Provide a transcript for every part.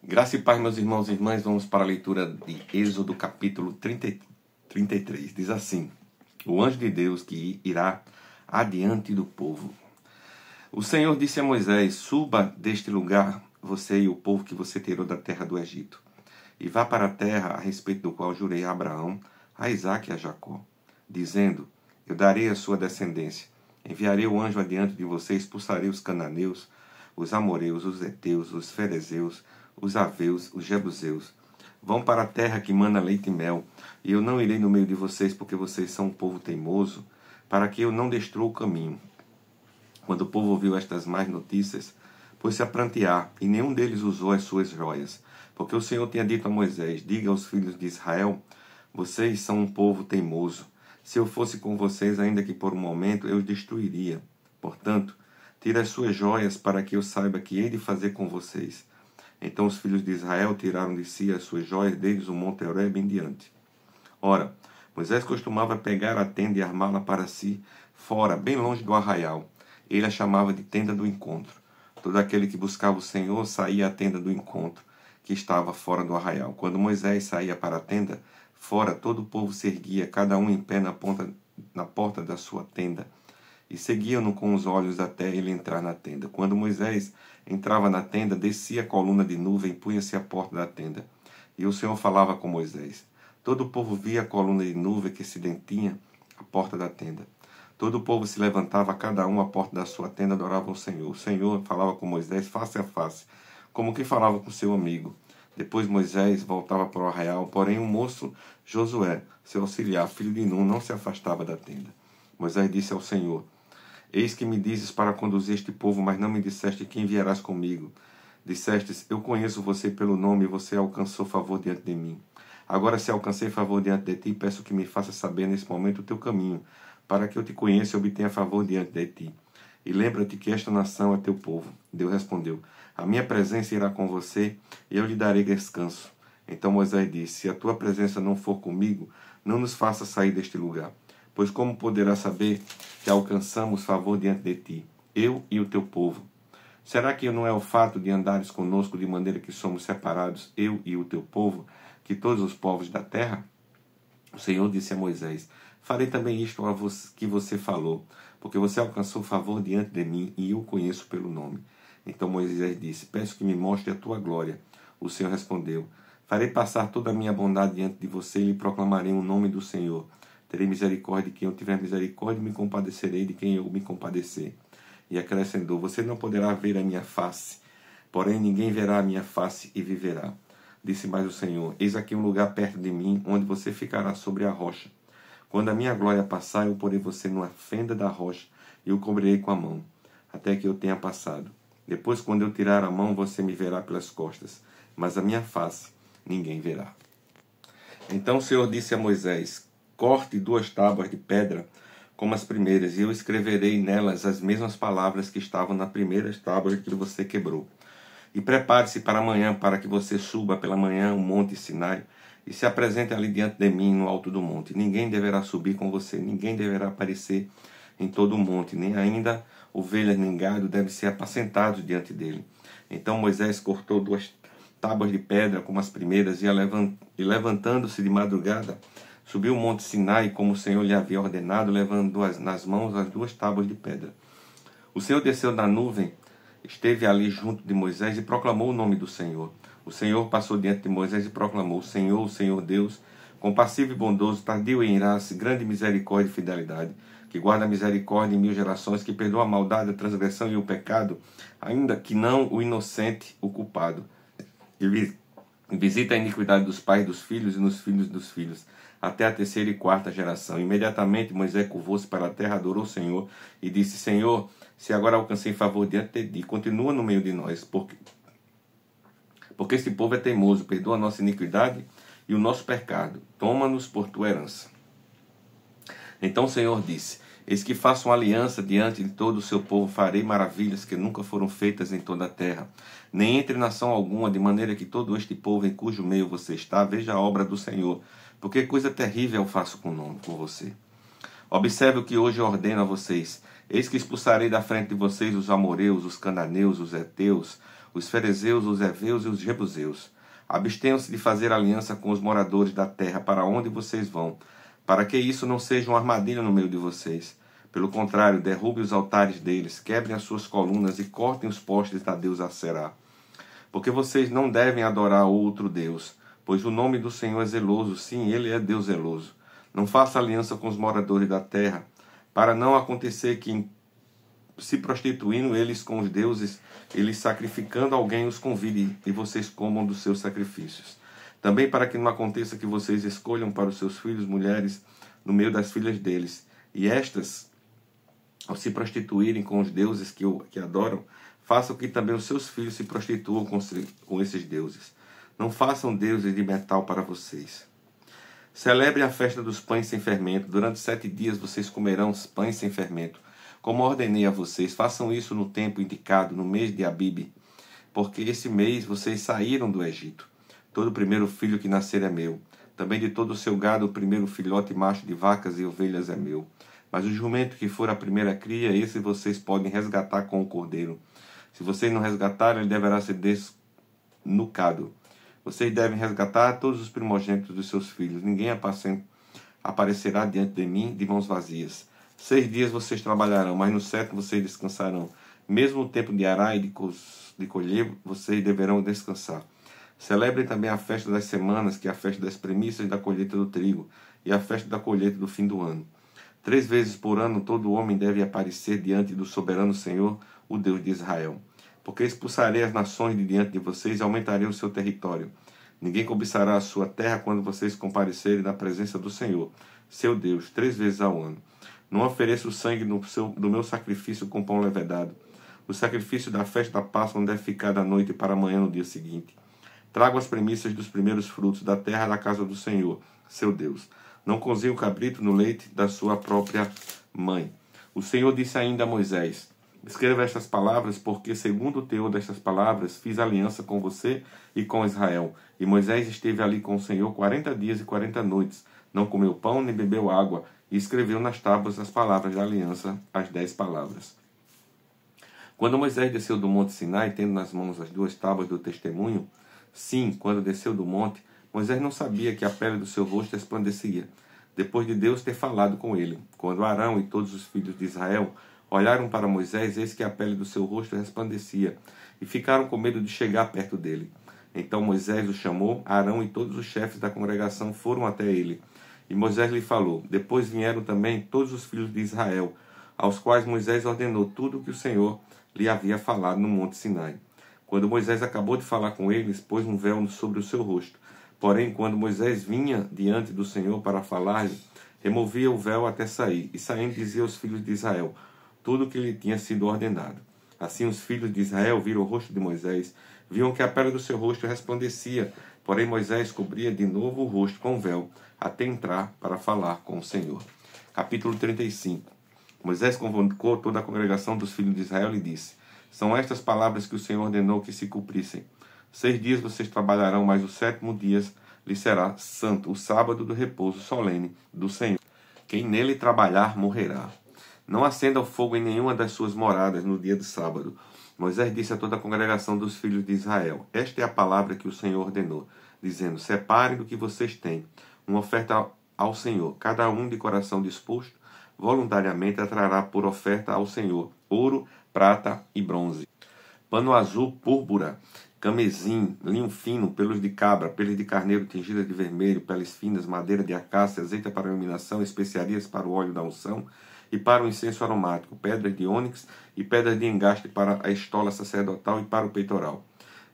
Graça e paz, meus irmãos e irmãs, vamos para a leitura de Êxodo capítulo 33. Diz assim: o anjo de Deus que irá adiante do povo. O Senhor disse a Moisés: suba deste lugar, você e o povo que você tirou da terra do Egito, e vá para a terra a respeito do qual jurei a Abraão, a Isaque e a Jacó, dizendo: eu darei a sua descendência. Enviarei o anjo adiante de você, expulsarei os cananeus, os amoreus, os heteus, os ferezeus, os aveus, os jebuseus. Vão para a terra que mana leite e mel, e eu não irei no meio de vocês, porque vocês são um povo teimoso, para que eu não destrua o caminho. Quando o povo ouviu estas más notícias, pôs-se a prantear, e nenhum deles usou as suas joias, porque o Senhor tinha dito a Moisés: diga aos filhos de Israel, vocês são um povo teimoso. Se eu fosse com vocês, ainda que por um momento, eu os destruiria. Portanto, tire as suas joias, para que eu saiba que hei de fazer com vocês. Então os filhos de Israel tiraram de si as suas joias, desde o monte Horebe em diante. Ora, Moisés costumava pegar a tenda e armá-la para si, fora, bem longe do arraial. Ele a chamava de tenda do encontro. Todo aquele que buscava o Senhor saía à tenda do encontro, que estava fora do arraial. Quando Moisés saía para a tenda, fora todo o povo se erguia, cada um em pé na porta da sua tenda, e seguiam-no com os olhos até ele entrar na tenda. Quando Moisés entrava na tenda, descia a coluna de nuvem e punha-se à porta da tenda. E o Senhor falava com Moisés. Todo o povo via a coluna de nuvem que se detinha à porta da tenda. Todo o povo se levantava, cada um à porta da sua tenda, adorava o Senhor. O Senhor falava com Moisés face a face, como que falava com seu amigo. Depois Moisés voltava para o arraial, porém o moço Josué, seu auxiliar, filho de Nun, não se afastava da tenda. Moisés disse ao Senhor: eis que me dizes para conduzir este povo, mas não me disseste que enviarás comigo. Dissestes: eu conheço você pelo nome, e você alcançou favor diante de mim. Agora, se alcancei favor diante de ti, peço que me faça saber nesse momento o teu caminho, para que eu te conheça e obtenha favor diante de ti. E lembra-te que esta nação é teu povo. Deus respondeu: a minha presença irá com você, e eu lhe darei descanso. Então Moisés disse: se a tua presença não for comigo, não nos faça sair deste lugar. Pois como poderá saber que alcançamos favor diante de ti, eu e o teu povo? Será que não é o fato de andares conosco de maneira que somos separados, eu e o teu povo, que todos os povos da terra? O Senhor disse a Moisés: farei também isto que você falou, porque você alcançou favor diante de mim, e eu o conheço pelo nome. Então Moisés disse: peço que me mostre a tua glória. O Senhor respondeu: farei passar toda a minha bondade diante de você, e lhe proclamarei o nome do Senhor. Terei misericórdia de quem eu tiver misericórdia, e me compadecerei de quem eu me compadecer. E acrescentou: você não poderá ver a minha face, porém ninguém verá a minha face e viverá. Disse mais o Senhor: eis aqui um lugar perto de mim, onde você ficará sobre a rocha. Quando a minha glória passar, eu porei você numa fenda da rocha, e o cobrirei com a mão, até que eu tenha passado. Depois, quando eu tirar a mão, você me verá pelas costas, mas a minha face ninguém verá. Então o Senhor disse a Moisés: corte 2 tábuas de pedra como as primeiras, e eu escreverei nelas as mesmas palavras que estavam nas primeiras tábuas que você quebrou. E prepare-se para amanhã, para que você suba pela manhã o monte Sinai, e se apresente ali diante de mim no alto do monte. Ninguém deverá subir com você, ninguém deverá aparecer em todo o monte, nem ainda ovelhas nem gado devem ser apacentados diante dele. Então Moisés cortou 2 tábuas de pedra como as primeiras, e levantando-se de madrugada, subiu o monte Sinai, como o Senhor lhe havia ordenado, levando nas mãos as 2 tábuas de pedra. O Senhor desceu da nuvem, esteve ali junto de Moisés e proclamou o nome do Senhor. O Senhor passou diante de Moisés e proclamou: o Senhor Deus, compassivo e bondoso, tardio em irar-se, grande misericórdia e fidelidade, que guarda a misericórdia em 1000 gerações, que perdoa a maldade, a transgressão e o pecado, ainda que não o inocente, o culpado. E visita a iniquidade dos pais dos filhos e nos filhos dos filhos, até a 3ª e 4ª geração. Imediatamente Moisés curvou-se para a terra, adorou o Senhor e disse: Senhor, se agora alcancei favor diante de ti, continua no meio de nós, porque este povo é teimoso, perdoa a nossa iniquidade e o nosso pecado, toma-nos por tua herança. Então o Senhor disse: eis que faço uma aliança diante de todo o seu povo, farei maravilhas que nunca foram feitas em toda a terra, nem entre nação alguma, de maneira que todo este povo em cujo meio você está veja a obra do Senhor, porque coisa terrível eu faço com você. Observe o que hoje eu ordeno a vocês: eis que expulsarei da frente de vocês os amoreus, os cananeus, os heteus, os ferezeus, os heveus e os jebuseus. Abstenham-se de fazer aliança com os moradores da terra para onde vocês vão, para que isso não seja uma armadilha no meio de vocês. Pelo contrário, derrube os altares deles, quebrem as suas colunas e cortem os postes da deusa Aserá. Porque vocês não devem adorar outro Deus, pois o nome do Senhor é zeloso, sim, ele é Deus zeloso. Não faça aliança com os moradores da terra, para não acontecer que, se prostituindo eles com os deuses, eles sacrificando alguém os convide e vocês comam dos seus sacrifícios. Também para que não aconteça que vocês escolham para os seus filhos mulheres no meio das filhas deles, e estas, ao se prostituírem com os deuses que adoram, façam que também os seus filhos se prostituam com esses deuses. Não façam deuses de metal para vocês. Celebre a festa dos pães sem fermento. Durante 7 dias vocês comerão pães sem fermento. Como ordenei a vocês, façam isso no tempo indicado, no mês de Abibe, porque esse mês vocês saíram do Egito. Todo primeiro filho que nascer é meu. Também de todo o seu gado, o primeiro filhote macho de vacas e ovelhas é meu. Mas o jumento que for a primeira cria, esse vocês podem resgatar com o cordeiro. Se vocês não resgatarem, ele deverá ser desnucado. Vocês devem resgatar todos os primogênitos dos seus filhos. Ninguém aparecerá diante de mim de mãos vazias. 6 dias vocês trabalharão, mas no 7º vocês descansarão. Mesmo no tempo de arar e de colher, vocês deverão descansar. Celebrem também a festa das semanas, que é a festa das primícias da colheita do trigo, e a festa da colheita do fim do ano. 3 vezes por ano todo homem deve aparecer diante do soberano Senhor, o Deus de Israel. Porque expulsarei as nações de diante de vocês e aumentarei o seu território. Ninguém cobiçará a sua terra quando vocês comparecerem na presença do Senhor, seu Deus, 3 vezes ao ano. Não ofereça o sangue do meu sacrifício com pão levedado. O sacrifício da festa da Páscoa não deve ficar da noite para amanhã no dia seguinte. Trago as primícias dos primeiros frutos da terra da casa do Senhor, seu Deus. Não cozinhe o cabrito no leite da sua própria mãe. O Senhor disse ainda a Moisés: escreva estas palavras, porque, segundo o teor destas palavras, fiz aliança com você e com Israel. E Moisés esteve ali com o Senhor 40 dias e 40 noites. Não comeu pão nem bebeu água. E escreveu nas tábuas as palavras da aliança, as 10 palavras. Quando Moisés desceu do monte Sinai, tendo nas mãos as 2 tábuas do testemunho, sim, quando desceu do monte, Moisés não sabia que a pele do seu rosto resplandecia, depois de Deus ter falado com ele. Quando Arão e todos os filhos de Israel olharam para Moisés, eis que a pele do seu rosto resplandecia, e ficaram com medo de chegar perto dele. Então Moisés o chamou, Arão e todos os chefes da congregação foram até ele. E Moisés lhe falou. Depois vieram também todos os filhos de Israel, aos quais Moisés ordenou tudo o que o Senhor lhe havia falado no monte Sinai. Quando Moisés acabou de falar com eles, pôs um véu sobre o seu rosto. Porém, quando Moisés vinha diante do Senhor para falar-lhe, removia o véu até sair, e saindo dizia aos filhos de Israel tudo o que lhe tinha sido ordenado. Assim os filhos de Israel viram o rosto de Moisés, viam que a pele do seu rosto resplandecia, porém Moisés cobria de novo o rosto com o véu, até entrar para falar com o Senhor. Capítulo 35. Moisés convocou toda a congregação dos filhos de Israel e disse: são estas palavras que o Senhor ordenou que se cumprissem. 6 dias vocês trabalharão, mas o 7º dia lhe será santo, o sábado do repouso solene do Senhor. Quem nele trabalhar morrerá. Não acenda o fogo em nenhuma das suas moradas no dia de sábado. Moisés disse a toda a congregação dos filhos de Israel: esta é a palavra que o Senhor ordenou, dizendo: separem do que vocês têm uma oferta ao Senhor. Cada um de coração disposto, voluntariamente trará por oferta ao Senhor ouro, prata e bronze, pano azul, púrpura, camesim, linho fino, pelos de cabra, peles de carneiro tingidas de vermelho, peles finas, madeira de acácia, azeite para a iluminação, especiarias para o óleo da unção e para o incenso aromático, pedras de ônix e pedras de engaste para a estola sacerdotal e para o peitoral.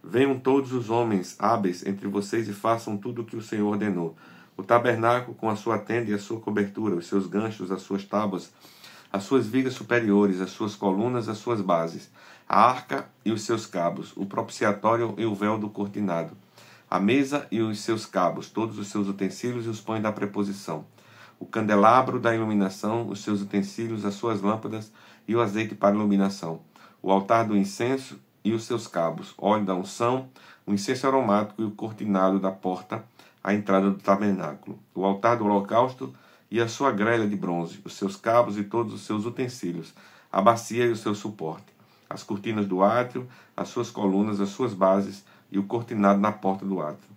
Venham todos os homens hábeis entre vocês e façam tudo o que o Senhor ordenou. O tabernáculo com a sua tenda e a sua cobertura, os seus ganchos, as suas tábuas, as suas vigas superiores, as suas colunas, as suas bases, a arca e os seus cabos, o propiciatório e o véu do cortinado, a mesa e os seus cabos, todos os seus utensílios e os pães da preposição, o candelabro da iluminação, os seus utensílios, as suas lâmpadas e o azeite para iluminação, o altar do incenso e os seus cabos, óleo da unção, o incenso aromático e o cortinado da porta, a entrada do tabernáculo, o altar do holocausto e a sua grelha de bronze, os seus cabos e todos os seus utensílios, a bacia e o seu suporte, as cortinas do átrio, as suas colunas, as suas bases e o cortinado na porta do átrio,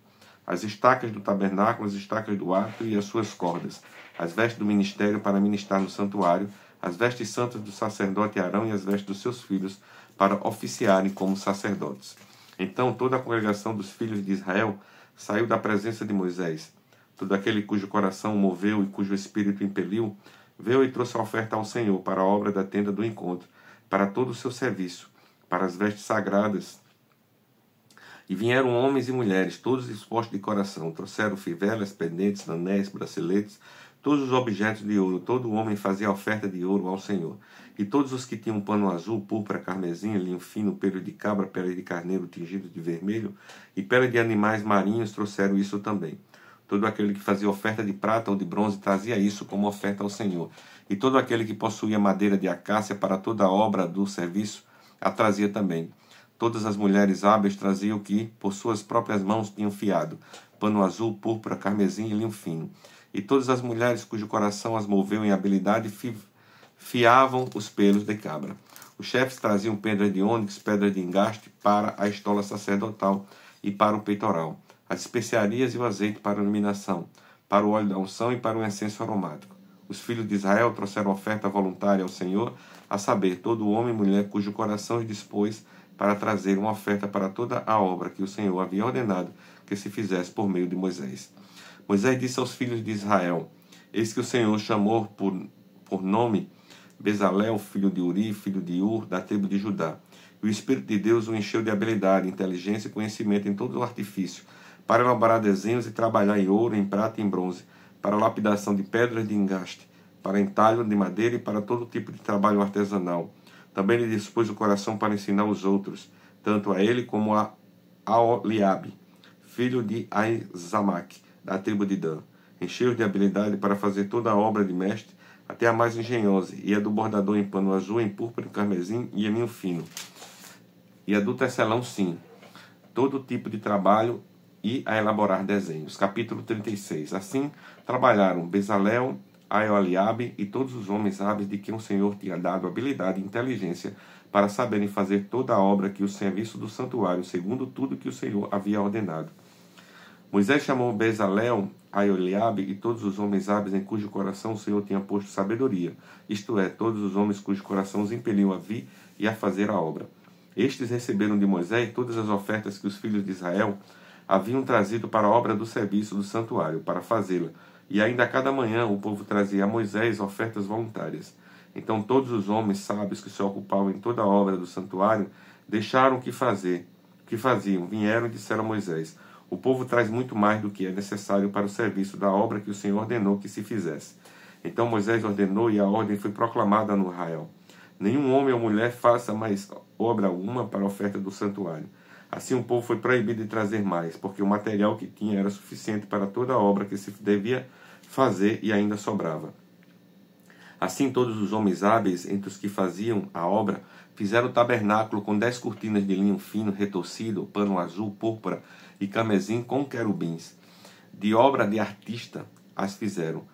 as estacas do tabernáculo, as estacas do átrio e as suas cordas, as vestes do ministério para ministrar no santuário, as vestes santas do sacerdote Arão e as vestes dos seus filhos para oficiarem como sacerdotes. Então toda a congregação dos filhos de Israel saiu da presença de Moisés. Todo aquele cujo coração o moveu e cujo espírito impeliu, veio e trouxe a oferta ao Senhor para a obra da tenda do encontro, para todo o seu serviço, para as vestes sagradas. E vieram homens e mulheres, todos dispostos de coração, trouxeram fivelas, pendentes, anéis, braceletes, todos os objetos de ouro. Todo homem fazia oferta de ouro ao Senhor. E todos os que tinham pano azul, púrpura, carmesim, linho fino, pelo de cabra, pele de carneiro tingido de vermelho e pele de animais marinhos trouxeram isso também. Todo aquele que fazia oferta de prata ou de bronze trazia isso como oferta ao Senhor. E todo aquele que possuía madeira de acácia para toda a obra do serviço a trazia também. Todas as mulheres hábeis traziam o que por suas próprias mãos tinham fiado, pano azul, púrpura, carmesim e linho fino. E todas as mulheres cujo coração as moveu em habilidade fiavam os pelos de cabra. Os chefes traziam pedra de ônix, pedra de engaste para a estola sacerdotal e para o peitoral, as especiarias e o azeite para a iluminação, para o óleo da unção e para o incenso aromático. Os filhos de Israel trouxeram oferta voluntária ao Senhor, a saber, todo homem e mulher cujo coração os dispôs para trazer uma oferta para toda a obra que o Senhor havia ordenado que se fizesse por meio de Moisés. Moisés disse aos filhos de Israel: Eis que o Senhor chamou por nome Bezalel, filho de Uri, filho de Ur, da tribo de Judá. E o Espírito de Deus o encheu de habilidade, inteligência e conhecimento em todo o artifício, para elaborar desenhos e trabalhar em ouro, em prata e em bronze, para a lapidação de pedras de engaste, para entalho de madeira e para todo tipo de trabalho artesanal. Também lhe dispôs o coração para ensinar os outros, tanto a ele como a Aholiabe, filho de Aizamaque, da tribo de Dan. Encheu-os de habilidade para fazer toda a obra de mestre, até a mais engenhosa, e a do bordador em pano azul, em púrpura, em carmesim e em linho fino, e a do tecelão sim, todo tipo de trabalho e a elaborar desenhos. Capítulo 36. Assim trabalharam Bezalel, Aholiabe e todos os homens hábeis de quem o Senhor tinha dado habilidade e inteligência para saberem fazer toda a obra que o serviço do santuário, segundo tudo que o Senhor havia ordenado. Moisés chamou Bezalel, Aholiabe e todos os homens hábeis em cujo coração o Senhor tinha posto sabedoria, isto é, todos os homens cujo coração os impeliu a vir e a fazer a obra. Estes receberam de Moisés todas as ofertas que os filhos de Israel haviam trazido para a obra do serviço do santuário, para fazê-la. E ainda a cada manhã o povo trazia a Moisés ofertas voluntárias. Então todos os homens sábios que se ocupavam em toda a obra do santuário deixaram o que faziam, vieram e disseram a Moisés: O povo traz muito mais do que é necessário para o serviço da obra que o Senhor ordenou que se fizesse. Então Moisés ordenou e a ordem foi proclamada no Israel: Nenhum homem ou mulher faça mais obra alguma para a oferta do santuário. Assim o povo foi proibido de trazer mais, porque o material que tinha era suficiente para toda a obra que se devia fazer e ainda sobrava. Assim todos os homens hábeis, entre os que faziam a obra, fizeram o tabernáculo com 10 cortinas de linho fino, retorcido, pano azul, púrpura e carmesim com querubins. De obra de artista as fizeram.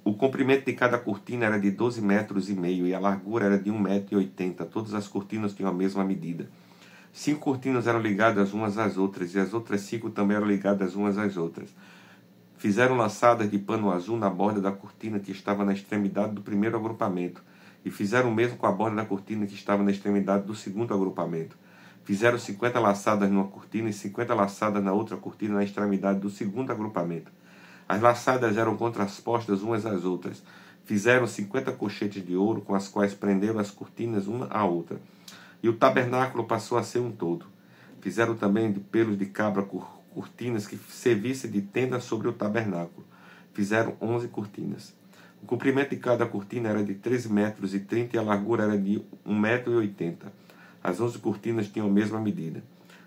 O comprimento de cada cortina era de 12,5 metros e a largura era de 1,80 m. Todas as cortinas tinham a mesma medida. 5 cortinas eram ligadas umas às outras, e as outras 5 também eram ligadas umas às outras. Fizeram laçadas de pano azul na borda da cortina que estava na extremidade do primeiro agrupamento, e fizeram o mesmo com a borda da cortina que estava na extremidade do segundo agrupamento. Fizeram 50 laçadas numa cortina e 50 laçadas na outra cortina na extremidade do segundo agrupamento. As laçadas eram contraspostas umas às outras. Fizeram 50 colchetes de ouro com as quais prenderam as cortinas uma à outra. E o tabernáculo passou a ser um todo. Fizeram também de pelos de cabra cortinas que servissem de tenda sobre o tabernáculo. Fizeram 11 cortinas. O comprimento de cada cortina era de 13,30 metros e a largura era de 1,80 m. As 11 cortinas tinham a mesma medida.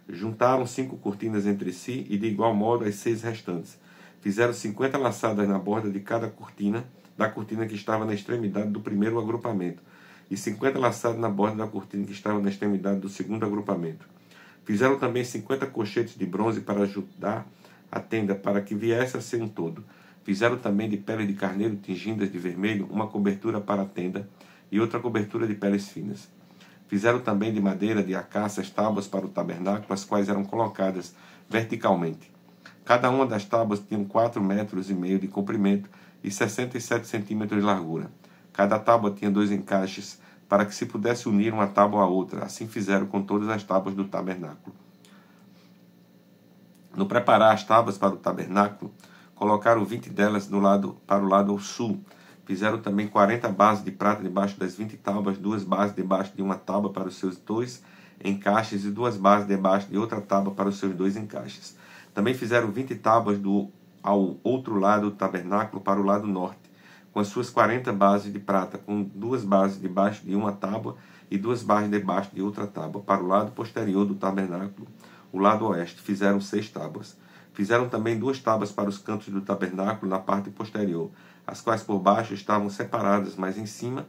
Juntaram 5 cortinas entre si e de igual modo as 6 restantes. Fizeram 50 laçadas na borda de cada cortina, da cortina que estava na extremidade do primeiro agrupamento, e 50 laçadas na borda da cortina que estava na extremidade do segundo agrupamento. Fizeram também 50 colchetes de bronze para ajudar a tenda, para que viesse a ser um todo. Fizeram também de pele de carneiro tingidas de vermelho uma cobertura para a tenda e outra cobertura de peles finas. Fizeram também de madeira de acácia as tábuas para o tabernáculo, as quais eram colocadas verticalmente. Cada uma das tábuas tinha 4,5 metros de comprimento e 67 centímetros de largura. Cada tábua tinha 2 encaixes, para que se pudesse unir uma tábua à outra. Assim fizeram com todas as tábuas do tabernáculo. No preparar as tábuas para o tabernáculo, colocaram 20 delas para o lado sul. Fizeram também 40 bases de prata debaixo das 20 tábuas, 2 bases debaixo de uma tábua para os seus 2 encaixes e 2 bases debaixo de outra tábua para os seus 2 encaixes. Também fizeram 20 tábuas ao outro lado do tabernáculo, para o lado norte, com as suas 40 bases de prata, com 2 bases debaixo de uma tábua e 2 bases debaixo de outra tábua. Para o lado posterior do tabernáculo, o lado oeste, fizeram 6 tábuas. Fizeram também 2 tábuas para os cantos do tabernáculo na parte posterior, as quais por baixo estavam separadas, mas em cima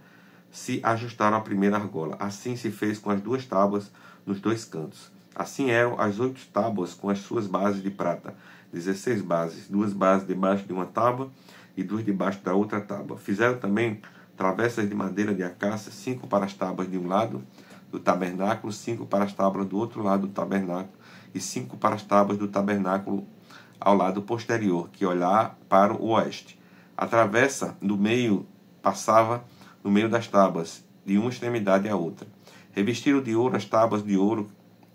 se ajustaram à primeira argola. Assim se fez com as 2 tábuas nos 2 cantos. Assim eram as 8 tábuas com as suas bases de prata, 16 bases, 2 bases debaixo de uma tábua e 2 debaixo da outra tábua. Fizeram também travessas de madeira de acácia, 5 para as tábuas de um lado do tabernáculo, 5 para as tábuas do outro lado do tabernáculo e 5 para as tábuas do tabernáculo ao lado posterior, que olhar para o oeste. A travessa do meio passava no meio das tábuas, de uma extremidade à outra. Revestiram de ouro as tábuas de ouro,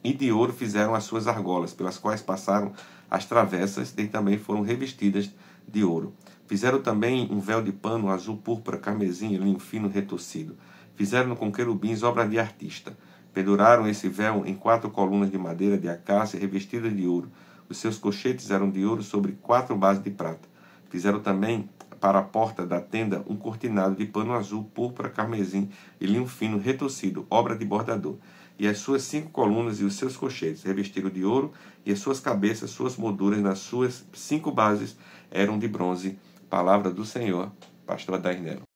e de ouro fizeram as suas argolas, pelas quais passaram as travessas, e também foram revestidas de ouro. Fizeram também um véu de pano azul, púrpura, carmesim e linho fino retorcido. Fizeram com querubins obra de artista. Penduraram esse véu em 4 colunas de madeira de acácia revestidas de ouro. Os seus cochetes eram de ouro sobre 4 bases de prata. Fizeram também para a porta da tenda um cortinado de pano azul, púrpura, carmesim e linho fino retorcido, obra de bordador. E as suas 5 colunas e os seus cochetes revestiram de ouro, e as suas cabeças, suas molduras nas suas 5 bases eram de bronze. Palavra do Senhor. Pastor Adair Nelo.